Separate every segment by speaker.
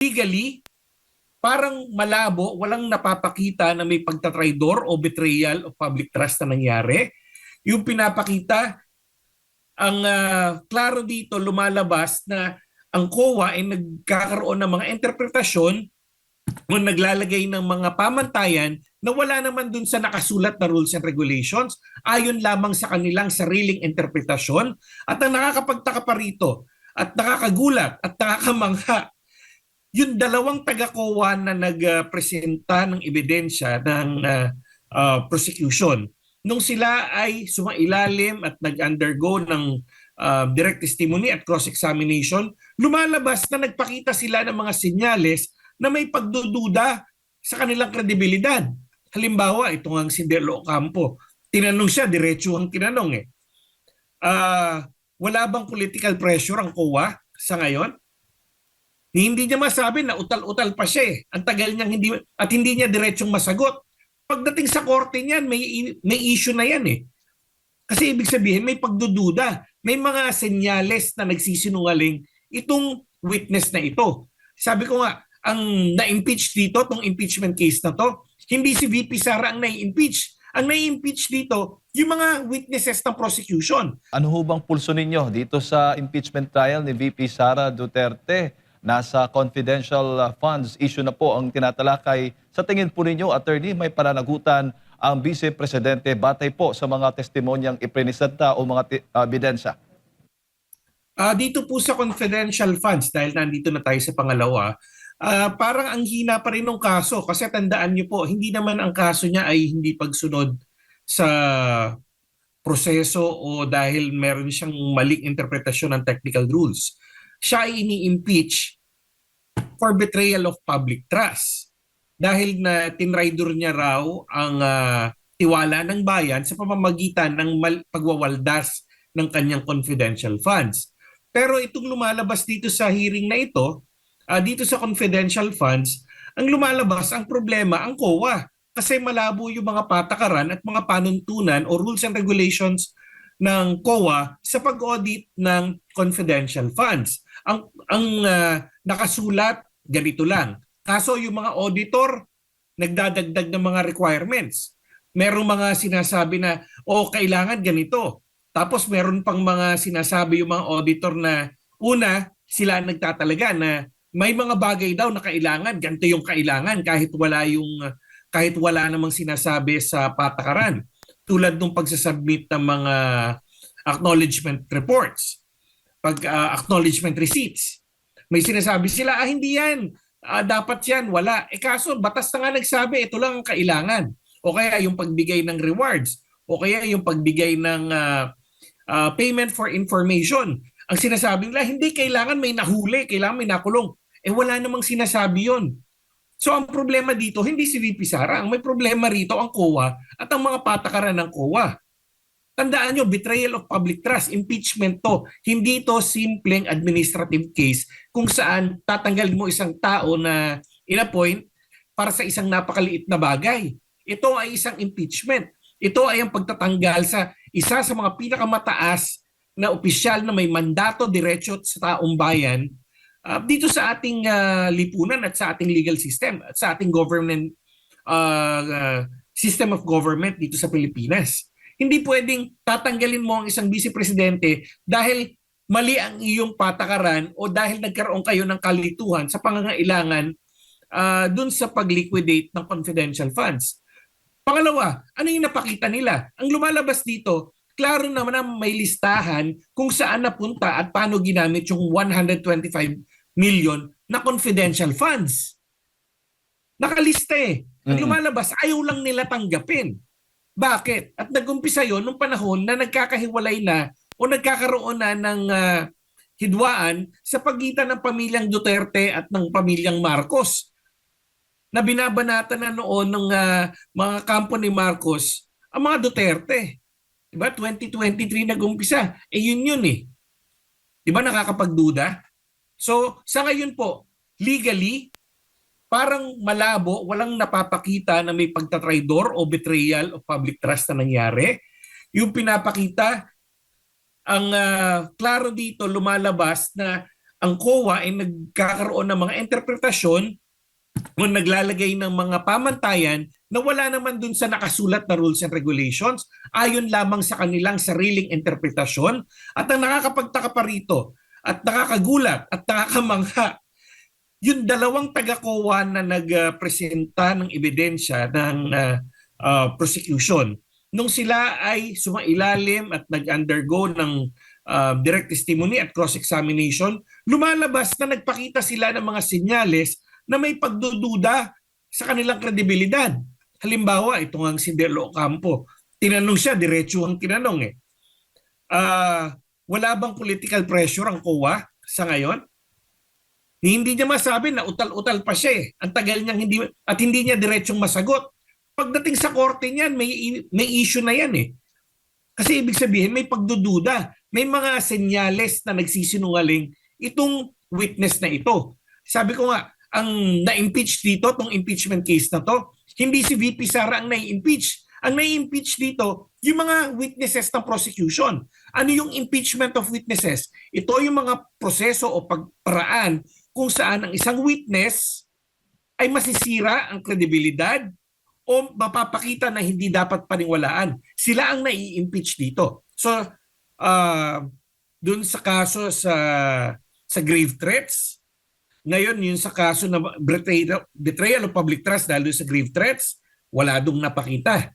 Speaker 1: legally, parang malabo, walang napapakita na may pagtatraidor o betrayal of public trust na nangyari. Yung pinapakita, ang klaro dito lumalabas na ang COA ay nagkakaroon ng mga interpretasyon o naglalagay ng mga pamantayan na wala naman dun sa nakasulat na rules and regulations, ayon lamang sa kanilang sariling interpretasyon. At ang nakakapagtaka pa rito at nakakagulat at nakakamangha, yung dalawang taga-COA na nagpresenta ng ebidensya ng prosecution, nung sila ay sumailalim at nag-undergo ng direct testimony at cross-examination, lumalabas na nagpakita sila ng mga senyales na may pagdududa sa kanilang kredibilidad. Halimbawa, ito nga si Delo Ocampo. Tinanong siya, diretso ang tinanong eh. Wala bang political pressure ang COA sa ngayon? Hindi niya masabi na utal-utal pa siya eh. Ang tagal niyang hindi niya diretsong masagot. Pagdating sa korte niyan, may issue na yan eh. Kasi ibig sabihin may pagdududa, may mga senyales na nagsisinungaling itong witness na ito. Sabi ko nga, ang na-impeach dito, itong impeachment case na to, hindi si VP Sara ang na-impeach. Ang na-impeach dito, yung mga witnesses ng prosecution.
Speaker 2: Ano ho bang pulso ninyo dito sa impeachment trial ni VP Sara Duterte? Nasa confidential funds issue na po ang tinatalakay. Sa tingin po ninyo, attorney, may pananagutan ang Vice Presidente batay po sa mga testimonyang iprenisenta o mga ebidensya?
Speaker 1: Dito po sa confidential funds, dahil nandito na tayo sa pangalawa, parang ang hina pa rin ng kaso. Kasi tandaan niyo po, hindi naman ang kaso niya ay hindi pagsunod sa proseso o dahil meron siyang maling interpretasyon ng technical rules. Siya ay ini-impeach for betrayal of public trust dahil na tinraidor niya raw ang tiwala ng bayan sa pamamagitan ng pagwawaldas ng kanyang confidential funds. Pero itong lumalabas dito sa hearing na ito, dito sa confidential funds, ang lumalabas, ang problema, ang COA. Kasi malabo yung mga patakaran at mga panuntunan o rules and regulations ng COA sa pag-audit ng confidential funds. Ang nakasulat, ganito lang. Kaso yung mga auditor, nagdadagdag ng mga requirements. Merong mga sinasabi na, kailangan ganito. Tapos meron pang mga sinasabi yung mga auditor na, una, sila nagtatalaga na may mga bagay daw na kailangan, ganito yung kailangan kahit wala namang sinasabi sa patakaran. Tulad ng pagsasubmit ng mga acknowledgement reports, acknowledgement receipts. May sinasabi sila, hindi yan, dapat yan, wala. Kaso batas na nga nagsabi, ito lang ang kailangan. O kaya yung pagbigay ng rewards, o kaya yung pagbigay ng payment for information. Ang sinasabi nila, hindi kailangan may nahuli, kailangan may nakulong. Wala namang sinasabi yon. So ang problema dito, hindi si VP Sara. Ang may problema rito ang COA at ang mga patakaran ng COA. Tandaan nyo, betrayal of public trust, impeachment to. Hindi to simpleng administrative case kung saan tatanggalin mo isang tao na in-appoint para sa isang napakaliit na bagay. Ito ay isang impeachment. Ito ay ang pagtatanggal sa isa sa mga pinakamataas na opisyal na may mandato diretso sa taong bayan dito sa ating lipunan at sa ating legal system at sa ating government system of government dito sa Pilipinas. Hindi pwedeng tatanggalin mo ang isang vice presidente dahil mali ang iyong patakaran o dahil nagkaroon kayo ng kalituhan sa pangangailangan dun sa pag-liquidate ng confidential funds. Pangalawa, ano yung napakita nila? Ang lumalabas dito, klaro naman na may listahan kung saan napunta at paano ginamit yung 125 million na confidential funds. Nakalista eh. Ang lumalabas, ayaw lang nila tanggapin. Bakit? At nag-umpisa yun nung panahon na nagkakahiwalay na o nagkakaroon na ng hidwaan sa pagitan ng pamilyang Duterte at ng pamilyang Marcos na binabanatan na noon ng mga kampo ni Marcos ang mga Duterte. Diba? 2023 nag-umpisa. Yun eh. Diba nakakapagduda? So sa ngayon po, legally, parang malabo, walang napapakita na may pagtatraidor o betrayal of public trust na nangyari. Yung pinapakita, ang klaro dito lumalabas na ang COA ay nagkakaroon ng mga interpretasyon o naglalagay ng mga pamantayan na wala naman dun sa nakasulat na rules and regulations, ayon lamang sa kanilang sariling interpretasyon. At ang nakakapagtaka pa rito at nakakagulat at nakakamangha, yung dalawang taga-COA na nagpresenta ng ebidensya ng prosecution, nung sila ay sumailalim at nag-undergo ng direct testimony at cross-examination, lumalabas na nagpakita sila ng mga senyales na may pagdududa sa kanilang kredibilidad. Halimbawa, ito nga si Delo Ocampo. Tinanong siya, diretso ang tinanong eh. Wala bang political pressure ang COA sa ngayon? Hindi niya masabi na utal-utal pa siya eh. Ang tagal niyang hindi niya diretsong masagot. Pagdating sa korte niyan, may issue na yan eh. Kasi ibig sabihin, may pagdududa. May mga senyales na nagsisinungaling itong witness na ito. Sabi ko nga, ang na-impeach dito, itong impeachment case na to, hindi si VP Sara ang na-impeach. Ang na-impeach dito, yung mga witnesses ng prosecution. Ano yung impeachment of witnesses? Ito yung mga proseso o pagparaan kung saan ang isang witness ay masisira ang kredibilidad o mapapakita na hindi dapat paniwalaan. Sila ang nai-impeach dito. So, dun sa kaso sa grave threats, ngayon yun sa kaso na betrayal of public trust dahil sa grave threats, wala dong napakita.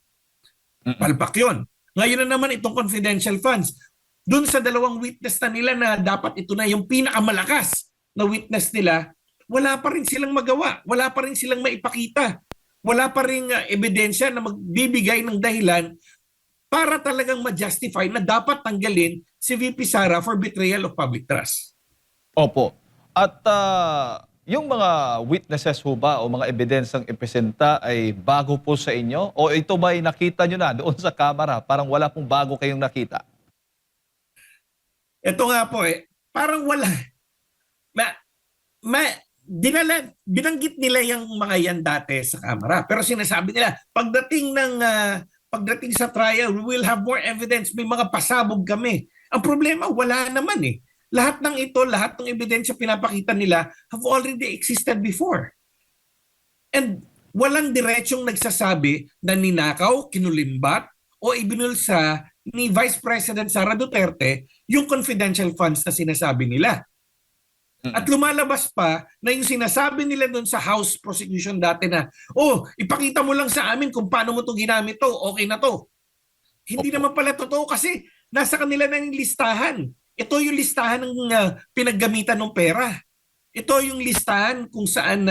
Speaker 1: Palpak yun. Ngayon na naman itong confidential funds. Dun sa dalawang witness na nila na dapat ito na yung pinakamalakas na witness nila, wala pa rin silang magawa. Wala pa rin silang maipakita. Wala pa rin ebidensya na magbibigay ng dahilan para talagang ma-justify na dapat tanggalin si VP Sara for betrayal of public trust.
Speaker 2: Opo. At yung mga witnesses ho ba o mga ebidensyang ipresenta ay bago po sa inyo? O ito ba ay nakita nyo na doon sa kamera? Parang wala pong bago kayong nakita.
Speaker 1: Ito nga po parang wala. Binanggit nila yung mga yan dati sa kamera. Pero sinasabi nila, pagdating sa trial, we will have more evidence. May mga pasabog kami. Ang problema, wala naman eh. Lahat ng ito, lahat ng ebidensya pinapakita nila have already existed before. And walang diretsong nagsasabi na ninakaw, kinulimbat, o ibinulsa ni Vice President Sara Duterte yung confidential funds na sinasabi nila. At lumalabas pa na yung sinasabi nila doon sa House prosecution dati na, ipakita mo lang sa amin kung paano mo to ginamit to, okay na to. Hindi naman pala totoo kasi nasa kanila na yung listahan. Ito yung listahan ng pinaggamitan ng pera. Ito yung listahan kung saan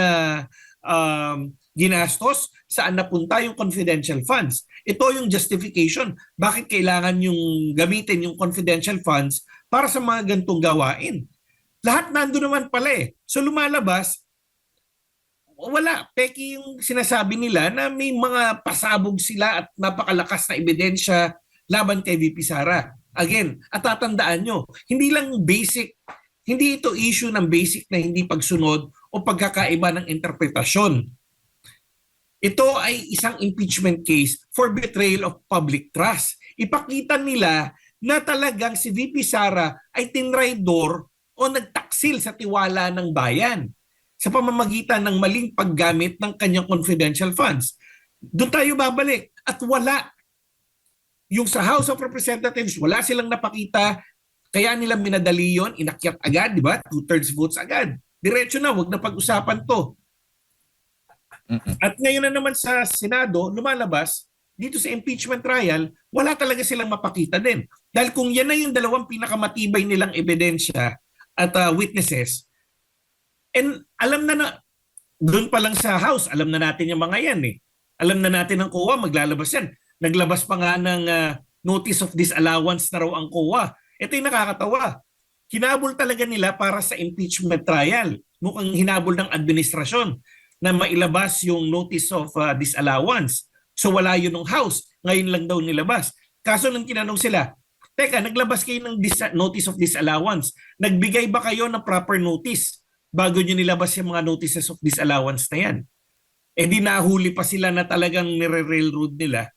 Speaker 1: ginastos, saan napunta yung confidential funds. Ito yung justification. Bakit kailangan yung gamitin yung confidential funds para sa mga gantong gawain? Lahat nando naman pala eh. So lumalabas, wala. Peki yung sinasabi nila na may mga pasabog sila at napakalakas na ebidensya laban kay VP Sara. Again, at tatandaan nyo, hindi ito issue ng basic na hindi pagsunod o pagkakaiba ng interpretasyon. Ito ay isang impeachment case for betrayal of public trust. Ipakita nila na talagang si VP Sara ay tinraidor o nagtaksil sa tiwala ng bayan sa pamamagitan ng maling paggamit ng kanyang confidential funds. Doon tayo babalik at wala. Yung sa House of Representatives, wala silang napakita, kaya nila minadali yun, inakyat agad, di ba? 2/3 votes agad. Diretso na, wag na pag-usapan to. At ngayon na naman sa Senado, lumalabas, dito sa impeachment trial, wala talaga silang mapakita din. Dahil kung yan na yung dalawang pinakamatibay nilang ebidensya at witnesses, and alam na, doon pa lang sa House, alam na natin yung mga yan eh. Alam na natin ang COA, maglalabas yan. Naglabas pa nga ng notice of disallowance na raw ang COA. Ito yung nakakatawa. Hinabol talaga nila para sa impeachment trial. Mukhang hinabol ng administrasyon na mailabas yung notice of disallowance. So wala yun ng House. Ngayon lang daw nilabas. Kaso nang tinanong sila, teka, naglabas kayo ng notice of disallowance. Nagbigay ba kayo ng proper notice bago nyo nilabas yung mga notices of disallowance na yan? Eh di nahuli pa sila na talagang nire-railroad nila.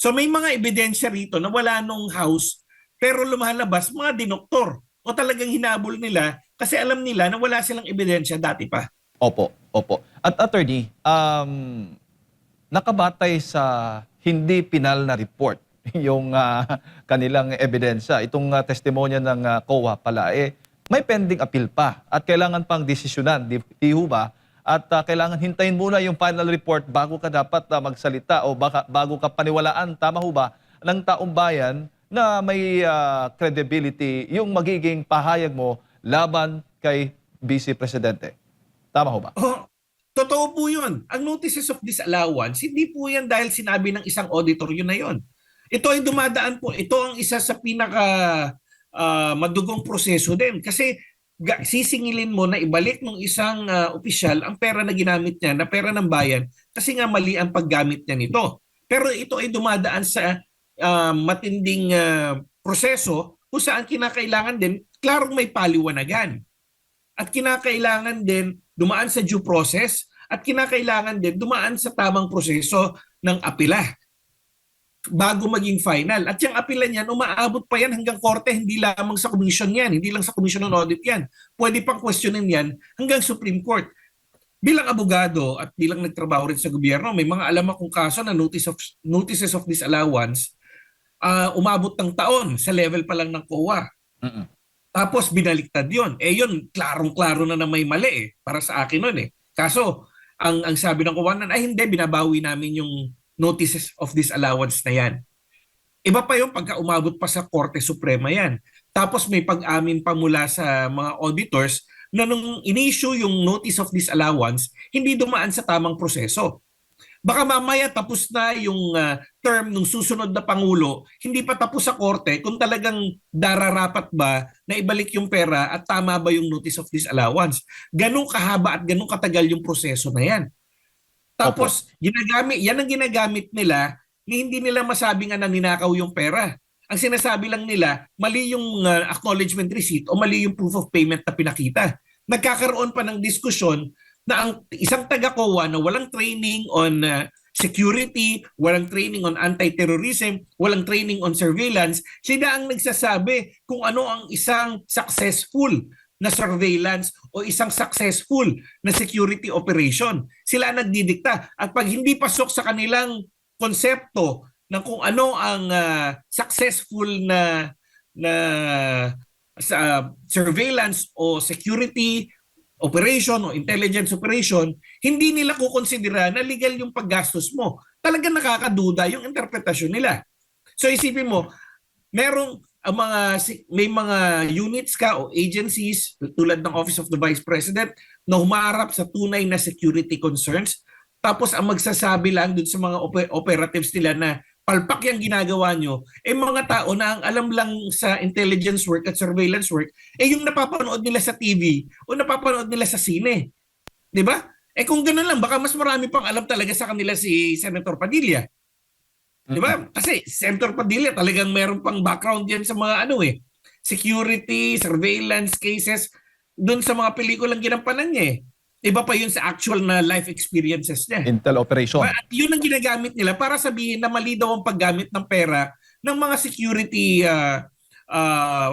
Speaker 1: So may mga ebidensya rito na wala nung House pero lumalabas mga dinoktor o talagang hinabol nila Kasi alam nila na wala silang ebidensya dati pa.
Speaker 2: Opo, opo. At attorney, nakabatay sa hindi pinal na report yung kanilang ebidensya. Itong testimonya ng COA pala, may pending appeal pa at kailangan pang desisyonan, di ho ba? At kailangan hintayin muna yung final report bago ka dapat magsalita o bago ka paniwalaan, tama ho ba, ng taong bayan na may credibility yung magiging pahayag mo laban kay Vice Presidente. Tama ho ba?
Speaker 1: Oh, totoo po yun. Ang notices of disallowance, hindi po yan dahil sinabi ng isang auditor yun na yun. Ito ay dumadaan po. Ito ang isa sa pinaka madugong proseso din. Kasi sisingilin mo na ibalik ng isang opisyal ang pera na ginamit niya, na pera ng bayan, kasi nga mali ang paggamit niya nito. Pero ito ay dumadaan sa matinding proseso kung saan kinakailangan din, klarong may paliwanagan. At kinakailangan din dumaan sa due process at kinakailangan din dumaan sa tamang proseso ng apela bago maging final. At yung apela niyan, umaabot pa yan hanggang korte, hindi lamang sa commission yan, hindi lang sa commission on audit yan. Pwede pang questionin yan hanggang Supreme Court. Bilang abogado at bilang nagtrabaho rin sa gobyerno, may mga alam akong kaso na notices of disallowance umabot ng taon sa level pa lang ng COA.
Speaker 2: Mm-mm.
Speaker 1: Tapos binaliktad yun. Yun, klarong-klaro na may mali para sa akin nun Kaso, ang sabi ng kuwanan, ay hindi, binabawi namin yung notices of disallowance na yan. Iba pa yung pagka umabot pa sa Korte Suprema yan. Tapos may pag-amin pa mula sa mga auditors na nung in-issue yung notice of disallowance, hindi dumaan sa tamang proseso. Baka mamaya tapos na yung term ng susunod na Pangulo, hindi pa tapos sa korte kung talagang dararapat ba na ibalik yung pera at tama ba yung notice of disallowance. Ganun kahaba at ganun katagal yung proseso na yan. Tapos, yan ang ginagamit nila na hindi nila masabi nga na ninakaw yung pera. Ang sinasabi lang nila, mali yung acknowledgement receipt o mali yung proof of payment na pinakita. Nagkakaroon pa ng diskusyon na ang isang taga-COA na walang training on security, walang training on anti-terrorism, walang training on surveillance, sila ang nagsasabi kung ano ang isang successful na surveillance o isang successful na security operation. Sila ang nagdidikta. At pag hindi pasok sa kanilang konsepto ng kung ano ang successful na surveillance o security operation o intelligence operation, hindi nila kukonsidera na legal yung paggastos mo. Talagang nakakaduda yung interpretasyon nila. So isipin mo, may mga units ka o agencies tulad ng Office of the Vice President na humarap sa tunay na security concerns, tapos ang magsasabi lang dun sa mga operatives nila na palpak yung ginagawa nyo, mga tao na ang alam lang sa intelligence work at surveillance work, yung napapanood nila sa TV o napapanood nila sa sine. Di ba? Kung gano'n lang, baka mas marami pang alam talaga sa kanila si Senator Padilla. Di ba? Kasi Senator Padilla talagang meron pang background yan sa mga security, surveillance cases, doon sa mga pelikulang ginampanan niya Iba pa yun sa actual na life experiences niya.
Speaker 2: Intel operation.
Speaker 1: At yun ang ginagamit nila para sabihin na mali daw ang paggamit ng pera ng mga security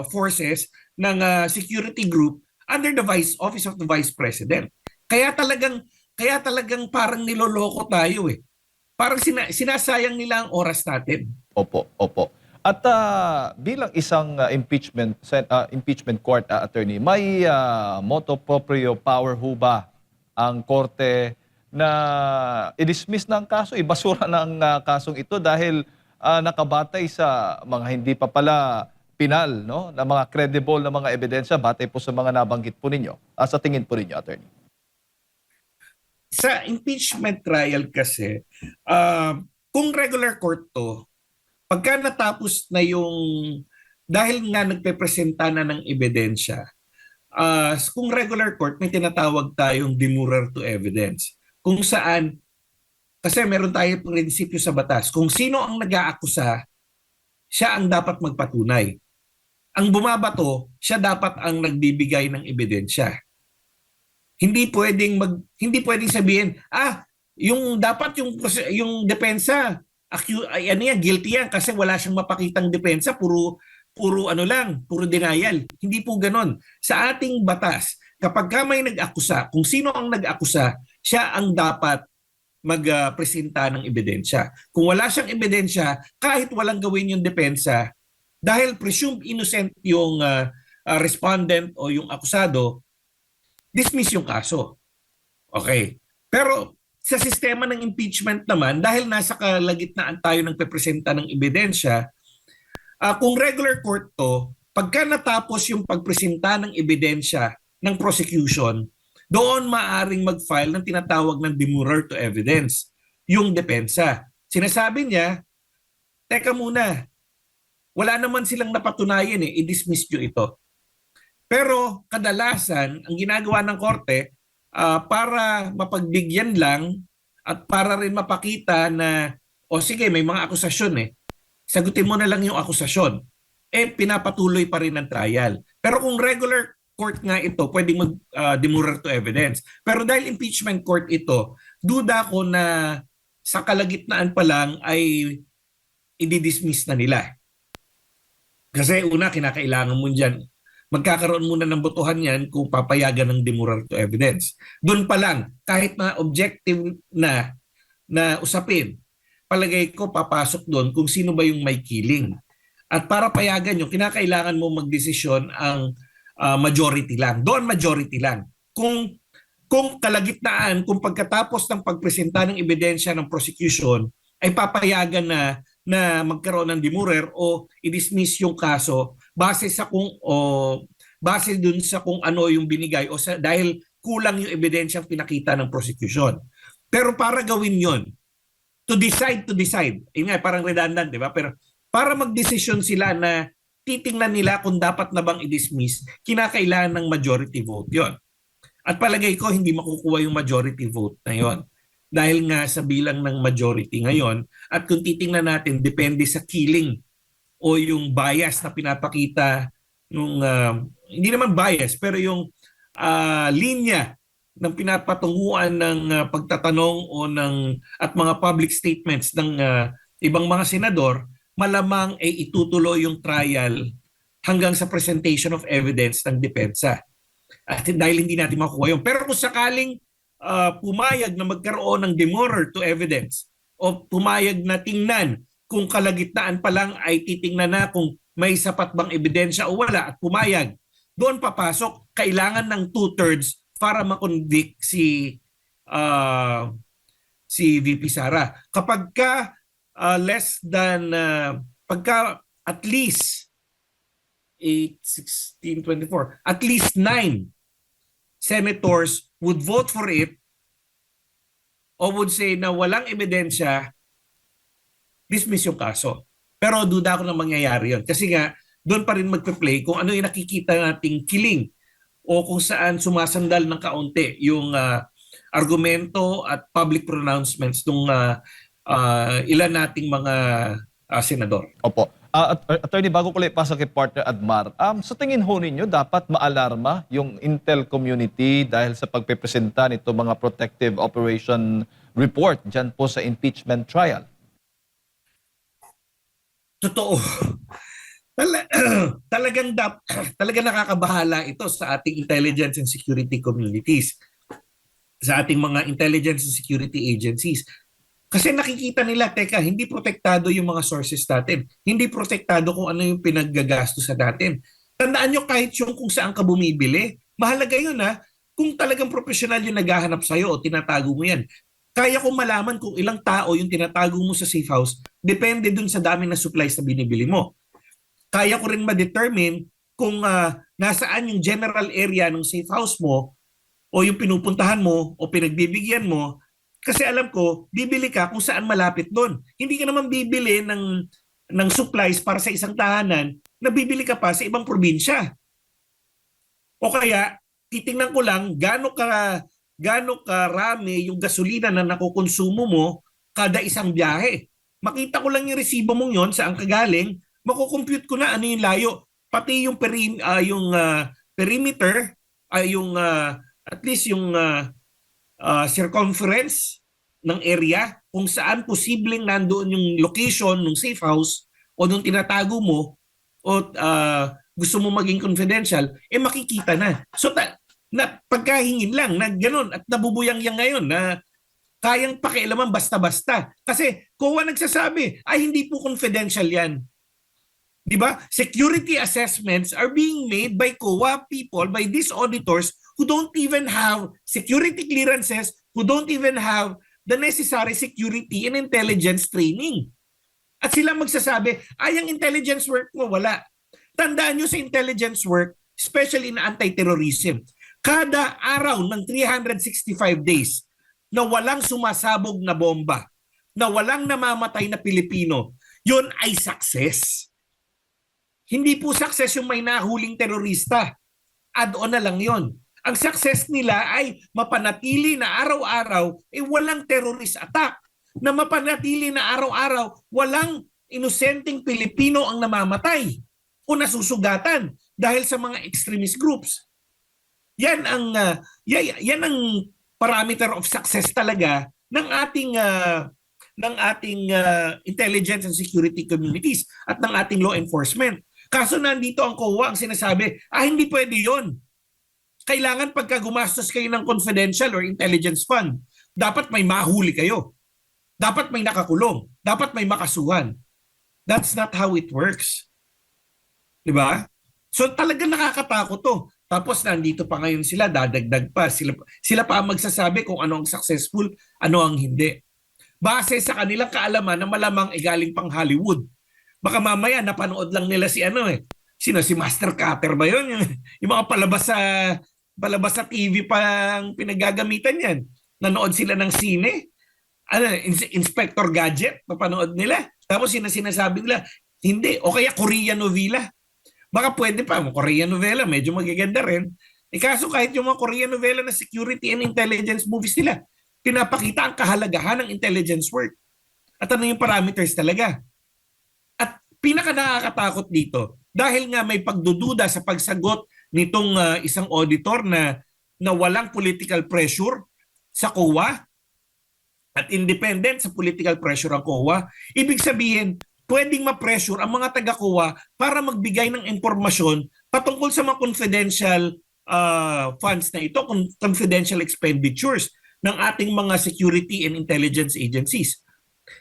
Speaker 1: forces ng security group under the Office of the Vice President. Kaya talagang parang niloloko tayo Parang sinasayang nila ang oras natin.
Speaker 2: Opo, opo. At bilang isang impeachment court attorney, may motu proprio power ho ba ang korte na i-dismiss na ang kaso, ibasura na ang kasong ito dahil nakabatay sa mga hindi pa pala pinal, no, na mga credible na mga ebidensya batay po sa mga nabanggit po ninyo, sa tingin po ninyo, attorney?
Speaker 1: Sa impeachment trial kasi, kung regular court to, pagka natapos na dahil nga nagpepresenta na ng ebidensya, kung regular court, may tinatawag tayong demurrer to evidence. Kung saan, kasi meron tayong prinsipyo sa batas, kung sino ang nag-aakusa, siya ang dapat magpatunay. Ang bumabato, siya dapat ang nagbibigay ng ebidensya. Hindi pwedeng sabihin, yung depensa, guilty yan kasi wala siyang mapakitang depensa, puro puro ano lang, puro denial. Hindi po ganon. Sa ating batas, kapag ka may nag-akusa, kung sino ang nag-akusa, siya ang dapat magpresenta ng ebidensya. Kung wala siyang ebidensya, kahit walang gawin yung depensa, dahil presumed innocent yung respondent o yung akusado, dismiss yung kaso. Okay. Pero sa sistema ng impeachment naman, dahil nasa kalagitnaan tayo ng pepresenta ng ebidensya, kung regular court to, pagka natapos yung pagpresenta ng ebidensya ng prosecution, doon maaring mag-file ng tinatawag ng demurrer to evidence, yung depensa. Sinasabi niya, teka muna, wala naman silang napatunayan i-dismiss nyo ito. Pero kadalasan, ang ginagawa ng korte, para mapagbigyan lang at para rin mapakita na, o sige, may mga akusasyon sagutin mo na lang yung akusasyon. Pinapatuloy pa rin ang trial. Pero kung regular court nga ito, pwedeng mag-demurrer to evidence. Pero dahil impeachment court ito, duda ko na sa kalagitnaan pa lang ay i-dismiss na nila. Kasi una, kinakailangan mo dyan. Magkakaroon muna ng botohan yan kung papayagan ng demurrer to evidence. Doon pa lang, kahit na objective na usapin, palagay ko papasok doon kung sino ba yung may killing. At para payagan nyo, kinakailangan mo magdesisyon ang majority lang. Doon majority lang. Kung kalagitnaan, kung pagkatapos ng pagpresenta ng ebidensya ng prosecution, ay papayagan na magkaroon ng demurrer o i-dismiss yung kaso base sa base dun sa kung ano yung binigay dahil kulang yung ebidensyang pinakita ng prosecution. Pero para gawin yon, to decide, yun nga, parang redundant, di ba? Pero para magdesisyon sila na titingnan nila kung dapat na bang i-dismiss, kinakailangan ng majority vote yon. At palagay ko, hindi makukuha yung majority vote na yon. Dahil nga sa bilang ng majority ngayon, at kung titingnan natin, depende sa killing o yung bias na pinapakita nung, hindi naman bias, pero yung linya ng pinapatunguan ng pagtatanong o at mga public statements ng ibang mga senador, malamang ay itutuloy yung trial hanggang sa presentation of evidence ng depensa. At dahil hindi natin makuha yun. Pero kung sakaling pumayag na magkaroon ng demurrer to evidence o pumayag na tingnan kung kalagitnaan pa lang ay titingnan na kung may sapat bang ebidensya o wala at pumayag, doon papasok, kailangan ng 2/3 para makonvict si VP Sara. Kapag ka less than, pagka at least 8, 16, 24, at least 9 senators would vote for it o would say na walang ebidensya, dismiss yung kaso. Pero duda ko na mangyayari yun. Kasi nga, doon pa rin magpe-play kung ano yung nakikita nating killing o kung saan sumasandal ng kaunti yung argumento at public pronouncements ng ilan nating mga senador.
Speaker 2: Opo. Attorney, bago ko ipasa kay partner Admar, sa tingin ho ninyo, dapat maalarma yung Intel community dahil sa pagpepresenta nito mga protective operation report dyan po sa impeachment trial?
Speaker 1: Totoo. Talagang nakakabahala ito sa ating intelligence and security communities, sa ating mga intelligence and security agencies. Kasi nakikita nila, teka, hindi protektado yung mga sources natin. Hindi protektado kung ano yung pinaggagastos sa natin. Tandaan nyo, kahit yung kung saan ka bumibili, mahalaga yun kung talagang professional yung naghahanap sa'yo o tinatago mo yan. Kaya kong malaman kung ilang tao yung tinatago mo sa safe house, depende dun sa dami ng supplies na binibili mo. Kaya ko rin ma-determine kung nasaan yung general area ng safe house mo o yung pinupuntahan mo o pinagbibigyan mo. Kasi alam ko, bibili ka kung saan malapit doon. Hindi ka naman bibili ng supplies para sa isang tahanan na bibili ka pa sa ibang probinsya. O kaya, titingnan ko lang gaano karami yung gasolina na nakukonsumo mo kada isang biyahe. Makita ko lang yung resibo mong yon saan ka galing, makukompute ko na ano yung layo. Pati yung perimeter, at least yung circumference ng area kung saan posibleng nandoon yung location ng safe house o nung tinatago mo o gusto mo maging confidential, makikita na. So na pagkahingin lang na gano'n at nabubuyang yan ngayon na kayang pakialaman basta-basta. Kasi COA nagsasabi, ay hindi po confidential yan. Di ba? Security assessments are being made by COA people, by these auditors who don't even have security clearances, who don't even have the necessary security and intelligence training. At sila magsasabi, ay ang intelligence work mo, wala. Tandaan nyo sa intelligence work, especially in anti-terrorism, kada araw ng 365 days na walang sumasabog na bomba, na walang namamatay na Pilipino, yun ay success. Hindi po success yung may nahuling terorista. Add-on na lang yon. Ang success nila ay mapanatili na araw-araw walang terrorist attack. Na mapanatili na araw-araw walang inosenteng Pilipino ang namamatay o nasusugatan dahil sa mga extremist groups. Yan ang parameter of success talaga ng ating intelligence and security communities at ng ating law enforcement. Kaso nandito ang COA ang sinasabi, hindi pwede yon. Kailangan pagka gumastos kayo ng confidential or intelligence fund, dapat may mahuli kayo. Dapat may nakakulong. Dapat may makasuhan. That's not how it works. Diba? So talaga nakakatakot to. Tapos nandito pa ngayon sila, dadagdag pa. Sila pa ang magsasabi kung ano ang successful, ano ang hindi. Base sa kanilang kaalaman na malamang galing pang Hollywood. Baka mamaya napanood lang nila si si Master Cutter ba yun? Yung mga palabas sa TV pang pinagagamitan yan. Nanood sila ng sine. Inspector Gadget, papanood nila. Tapos sinasabi nila, hindi. O kaya Korean novela. Baka pwede pa, Korean novela, medyo magaganda rin. Kaso kahit yung mga Korean novela na security and intelligence movies nila, pinapakita ang kahalagahan ng intelligence work. At ano yung parameters talaga. At pinaka nakakatakot dito, dahil nga may pagdududa sa pagsagot nitong isang auditor na walang political pressure sa COA at independent sa political pressure ang COA, ibig sabihin, pwedeng ma-pressure ang mga taga-COA para magbigay ng impormasyon patungkol sa mga confidential funds na ito, confidential expenditures ng ating mga security and intelligence agencies.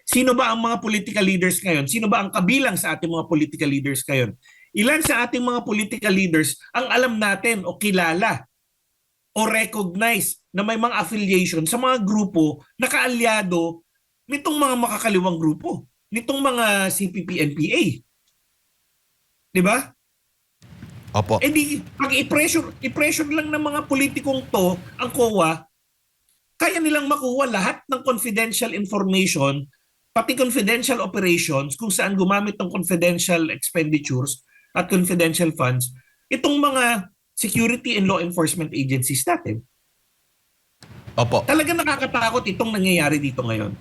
Speaker 1: Sino ba ang mga political leaders ngayon? Sino ba ang kabilang sa ating mga political leaders ngayon? Ilan sa ating mga political leaders ang alam natin o kilala o recognize na may mga affiliation sa mga grupo na kaalyado nitong mga makakaliwang grupo, nitong mga CPP-NPA. Di ba?
Speaker 2: Opo.
Speaker 1: Pag i-pressure lang ng mga politikong to ang COA, kaya nilang makuha lahat ng confidential information, pati confidential operations kung saan gumamit ng confidential expenditures at confidential funds, itong mga security and law enforcement agencies natin.
Speaker 2: Opo.
Speaker 1: Talaga nakakatakot itong nangyayari dito ngayon.